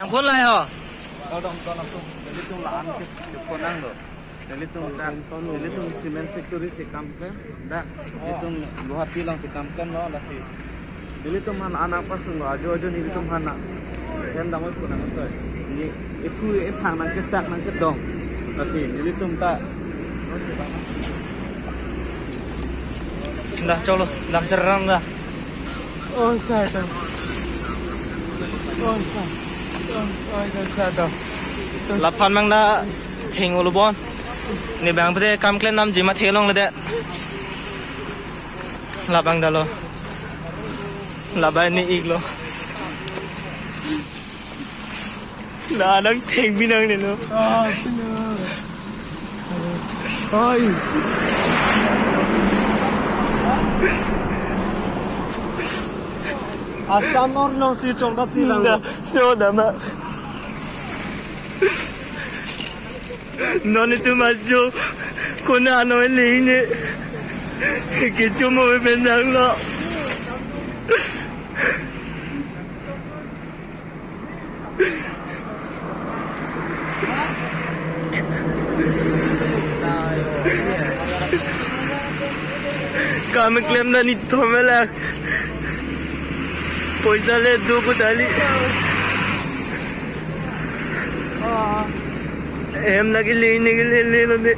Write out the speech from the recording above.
Yang pun lah ho. Tolong jadi tu lahan ke konang lo. Jadi tu cement factory si kampen dah itu luar tilang si kampen lo lasi. Jadi tu mana anak pas lo ajo ni tu mana yang dah mau konang tu. Ini itu phang nang kesak nang kedong lasi. Jadi tu tak. Dah colo dalam serang dah. Oh satu. Oh satu. Lapan mang dah hing ulubon. Ni bang pete kam klen nam jimat helong le de. Labang dah lo. Labai ni iglo. Nah, nang hing binang ni lo. Ah, benar. Hai. Asam orang si congkat silang. Dah, sudah mak. Non itu maju, kena ano ini, kita mau menang lo. Kami klaim dah ni tu melak. Poisa le dua kali. Em lagi le ni le le